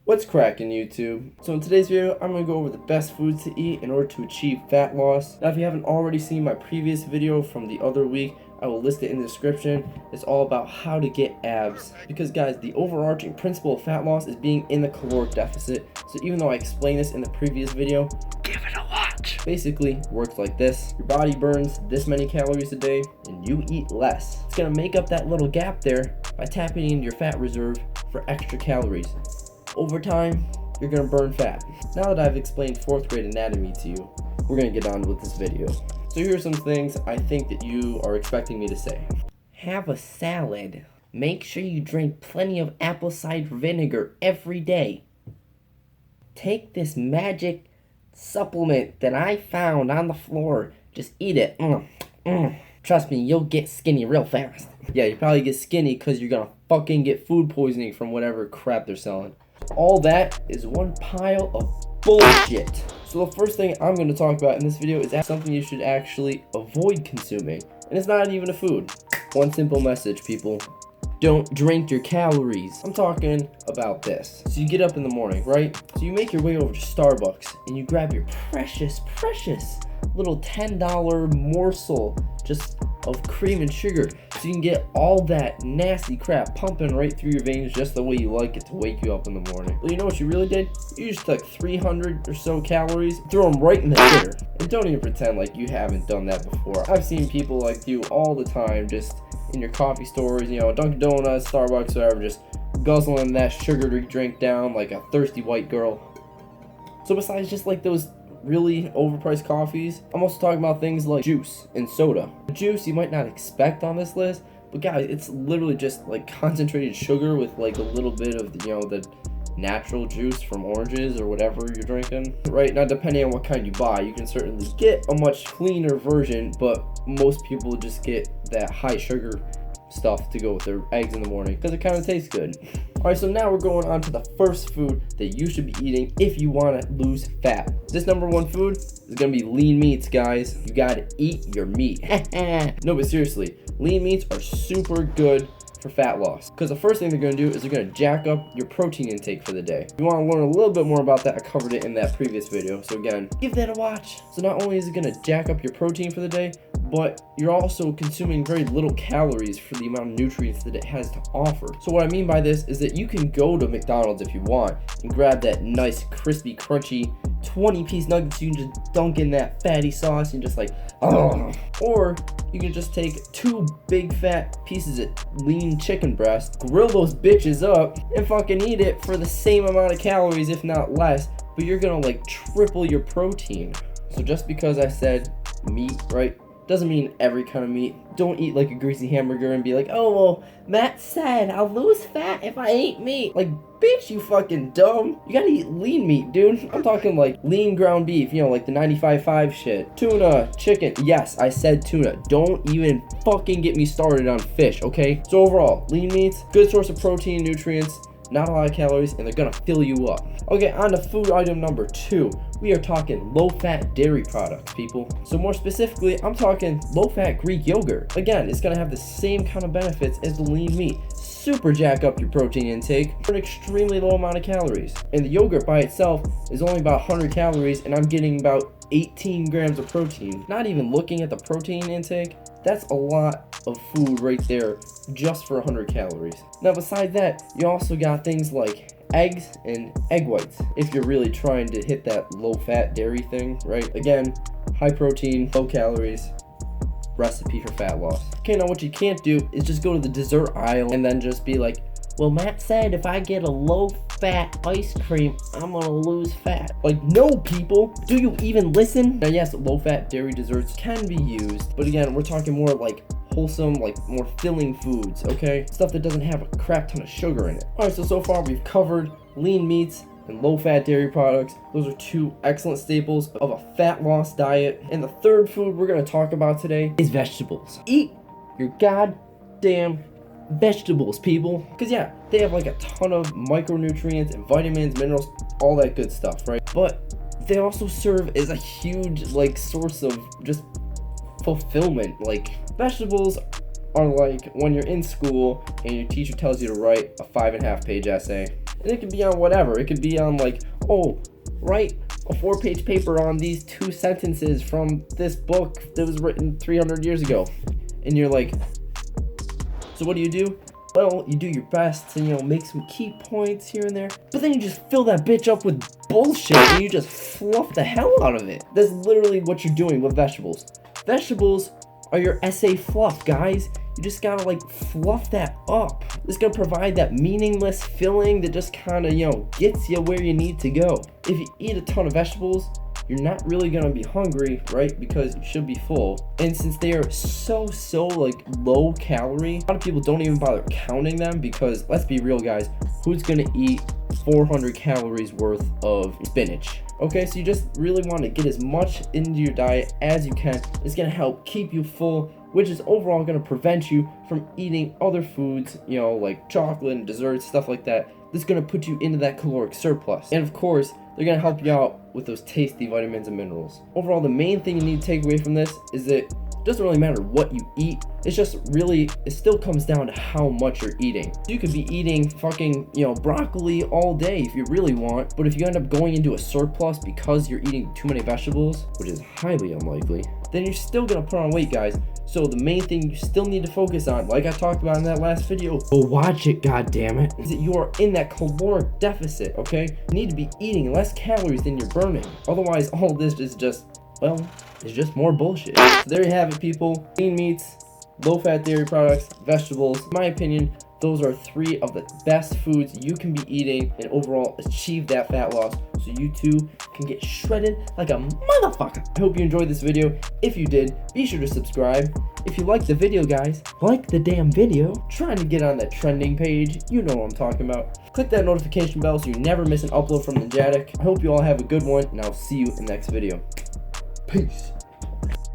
What's cracking, YouTube? So in today's video, I'm going to go over the best foods to eat in order to achieve fat loss. Now, if you haven't already seen my previous video from the other week, I will list it in the description. It's all about how to get abs. Because guys, the overarching principle of fat loss is being in the caloric deficit. So even though I explained this in the previous video, give it a watch. Basically, it works like this. Your body burns this many calories a day, and you eat less. It's going to make up that little gap there by tapping into your fat reserve for extra calories. Over time, you're gonna burn fat. Now that I've explained 4th grade anatomy to you, we're gonna get on with this video. So here's some things I think that you are expecting me to say. Have a salad. Make sure you drink plenty of apple cider vinegar every day. Take this magic supplement that I found on the floor. Just eat it. Trust me, you'll get skinny real fast. Yeah, you probably get skinny because you're gonna fucking get food poisoning from whatever crap they're selling. All that is one pile of bullshit. So the first thing I'm going to talk about in this video is something you should actually avoid consuming. And it's not even a food. One simple message, people. Don't drink your calories. I'm talking about this. So you get up in the morning, right? So you make your way over to Starbucks and you grab your precious little $10 morsel just of cream and sugar, so you can get all that nasty crap pumping right through your veins just the way you like it to wake you up in the morning. Well, you know what you really did? You just took 300 or so calories, threw them right in the shitter. And don't even pretend like you haven't done that before. I've seen people like you all the time, just in your coffee stores, you know, Dunkin' Donuts, Starbucks, whatever, just guzzling that sugary drink down like a thirsty white girl. So besides just like those really overpriced coffees, I'm also talking about things like juice and soda. Juice you might not expect on this list, but guys, it's literally just like concentrated sugar with like a little bit of the, you know, the natural juice from oranges or whatever you're drinking. Right now, depending on what kind you buy, you can certainly get a much cleaner version, but most people just get that high sugar stuff to go with their eggs in the morning because it kind of tastes good. Alright, so now we're going on to the first food that you should be eating if you want to lose fat. This number one food is going to be lean meats, guys. You got to eat your meat. No, but seriously, lean meats are super good for fat loss, because the first thing they're going to do is they're going to jack up your protein intake for the day. If you want to learn a little bit more about that, I covered it in that previous video, so again, give that a watch. So not only is it going to jack up your protein for the day, but you're also consuming very little calories for the amount of nutrients that it has to offer. So what I mean by this is that you can go to McDonald's if you want and grab that nice crispy crunchy 20-piece nuggets. You can just dunk in that fatty sauce and just like, oh. Or you can just take 2 big fat pieces of lean chicken breast, grill those bitches up, and fucking eat it for the same amount of calories, if not less, but you're gonna like triple your protein. So just because I said meat, right, doesn't mean every kind of meat. Don't eat like a greasy hamburger and be like, oh, well, Matt said I'll lose fat if I eat meat. Like, bitch, you fucking dumb. You gotta eat lean meat, dude. I'm talking like lean ground beef, you know, like the 95.5 shit. Tuna, chicken. Yes, I said tuna. Don't even fucking get me started on fish, okay? So overall, lean meats, good source of protein and nutrients, not a lot of calories, and they're gonna fill you up. Okay, on to food item number 2. We are talking low-fat dairy products, people. So more specifically, I'm talking low-fat Greek yogurt. Again, it's gonna have the same kind of benefits as the lean meat. Super jack up your protein intake for an extremely low amount of calories. And the yogurt by itself is only about 100 calories, and I'm getting about 18 grams of protein. Not even looking at the protein intake, that's a lot of food right there just for 100 calories. Now beside that, you also got things like eggs and egg whites if you're really trying to hit that low fat dairy thing, right? Again, high protein, low calories, recipe for fat loss. Okay, now what you can't do is just go to the dessert aisle and then just be like, well, Matt said if I get a low-fat ice cream, I'm gonna lose fat. Like, no, people. Do you even listen? Now, yes, low-fat dairy desserts can be used, but again, we're talking more like wholesome, like more filling foods, okay? Stuff that doesn't have a crap ton of sugar in it. Alright, so far we've covered lean meats and low-fat dairy products. Those are 2 excellent staples of a fat loss diet. And the third food we're gonna talk about today is vegetables. Eat your goddamn vegetables, people, because yeah, they have like a ton of micronutrients and vitamins, minerals, all that good stuff, right? But they also serve as a huge like source of just fulfillment. Like, vegetables are like when you're in school and your teacher tells you to write a 5.5-page essay, And it could be on whatever. It could be on like, oh, write a 4-page paper on these 2 sentences from this book that was written 300 years ago. And you're like, so what do? Well, you do your best to, make some key points here and there, but then you just fill that bitch up with bullshit and you just fluff the hell out of it. That's literally what you're doing with vegetables. Vegetables are your essay fluff, guys. You just gotta like fluff that up. It's gonna provide that meaningless filling that just kinda, gets you where you need to go. If you eat a ton of vegetables, you're not really gonna be hungry, right? Because you should be full. And since they are so like low calorie, a lot of people don't even bother counting them because let's be real, guys, who's gonna eat 400 calories worth of spinach? Okay, so you just really want to get as much into your diet as you can. It's gonna help keep you full, which is overall gonna prevent you from eating other foods, like chocolate and desserts, stuff like that. That's gonna put you into that caloric surplus. And of course, they're gonna help you out with those tasty vitamins and minerals. Overall, the main thing you need to take away from this is that it doesn't really matter what you eat. It's just really, it still comes down to how much you're eating. You could be eating fucking, broccoli all day if you really want, but if you end up going into a surplus because you're eating too many vegetables, which is highly unlikely, then you're still gonna put on weight, guys. So the main thing you still need to focus on, like I talked about in that last video, but watch it, goddammit, is that you are in that caloric deficit, okay? You need to be eating less calories than you're burning. Otherwise, all this is just, well, it's just more bullshit. So there you have it, people. Lean meats, low-fat dairy products, vegetables. In my opinion, those are 3 of the best foods you can be eating and overall achieve that fat loss so you too can get shredded like a motherfucker. I hope you enjoyed this video. If you did, be sure to subscribe. If you liked the video, guys, like the damn video. Trying to get on that trending page, you know what I'm talking about. Click that notification bell so you never miss an upload from Ninjatic. I hope you all have a good one, and I'll see you in the next video. Peace.